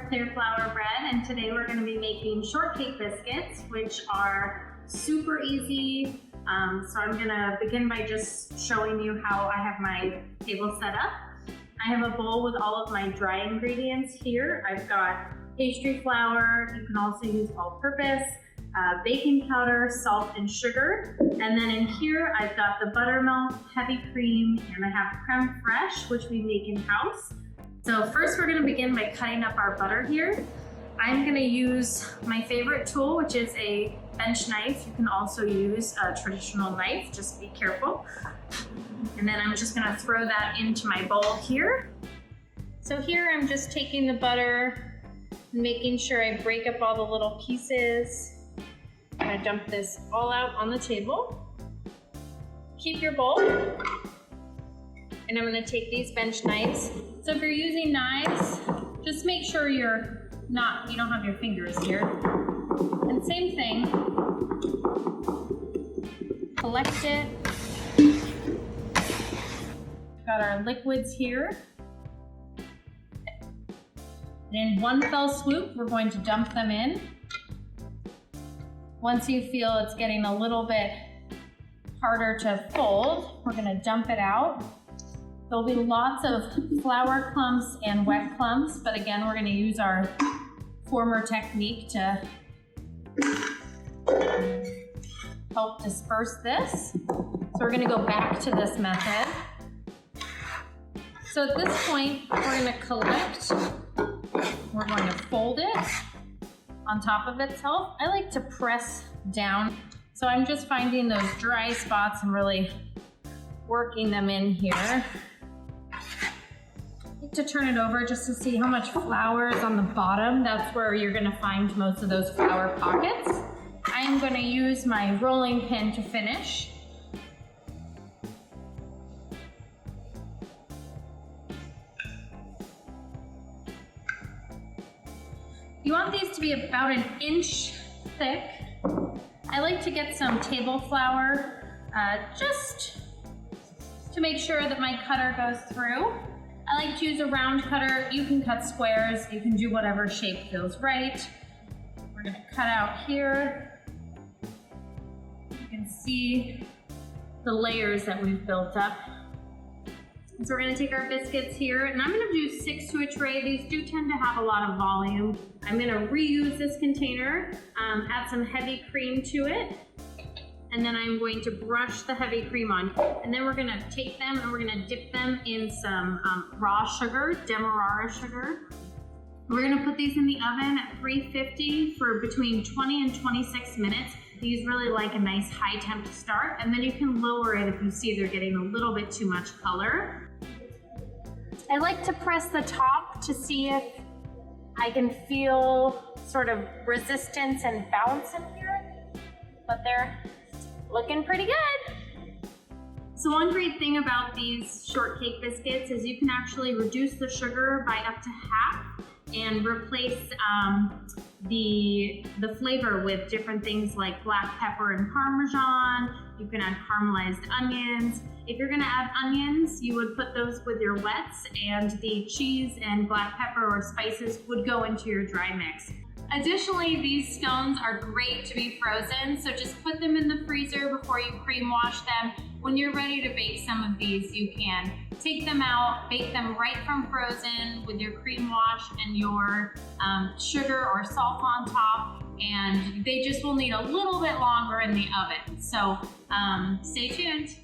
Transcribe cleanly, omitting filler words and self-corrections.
clear flour bread, and today we're going to be making shortcake biscuits, which are super easy. So I'm going to begin by just showing you how I have my table set up. I have a bowl with all of my dry ingredients here. I've got pastry flour, you can also use all-purpose, baking powder, salt, and sugar. And then in here, I've got the buttermilk, heavy cream, and I have creme fraiche, which we make in-house. So first we're gonna begin by cutting up our butter here. I'm gonna use my favorite tool, which is a bench knife. You can also use a traditional knife, just be careful. And then I'm just gonna throw that into my bowl here. So here I'm just taking the butter, making sure I break up all the little pieces. I'm gonna dump this all out on the table. Keep your bowl. And I'm gonna take these bench knives. So if you're using knives, just make sure you don't have your fingers here. And same thing, collect it. Got our liquids here. And in one fell swoop, we're going to dump them in. Once you feel it's getting a little bit harder to fold, we're gonna dump it out. There'll be lots of flour clumps and wet clumps, but again, we're gonna use our former technique to help disperse this. So we're gonna go back to this method. So at this point, we're gonna collect, we're going to fold it on top of itself. I like to press down. So I'm just finding those dry spots and really working them in here. I like to turn it over just to see how much flour is on the bottom. That's where you're gonna find most of those flour pockets. I am gonna use my rolling pin to finish. You want these to be about 1 inch thick. I like to get some table flour just to make sure that my cutter goes through. I like to use a round cutter. You can cut squares. You can do whatever shape feels right. We're gonna cut out here. You can see the layers that we've built up. So we're gonna take our biscuits here, and I'm gonna do 6 to a tray. These do tend to have a lot of volume. I'm gonna reuse this container, add some heavy cream to it, and then I'm going to brush the heavy cream on. And then we're gonna take them and we're gonna dip them in some raw sugar, demerara sugar. We're gonna put these in the oven at 350 for between 20 and 26 minutes. These really like a nice high temp to start, and then you can lower it if you see they're getting a little bit too much color. I like to press the top to see if I can feel sort of resistance and bounce in here, but they're looking pretty good. So one great thing about these shortcake biscuits is you can actually reduce the sugar by up to half and replace the flavor with different things like black pepper and Parmesan. You can add caramelized onions. If you're gonna add onions, you would put those with your wets, and the cheese and black pepper or spices would go into your dry mix. Additionally, these scones are great to be frozen, so just put them in the freezer before you cream wash them. When you're ready to bake some of these, you can take them out, bake them right from frozen with your cream wash and your sugar or salt on top, and they just will need a little bit longer in the oven. So stay tuned.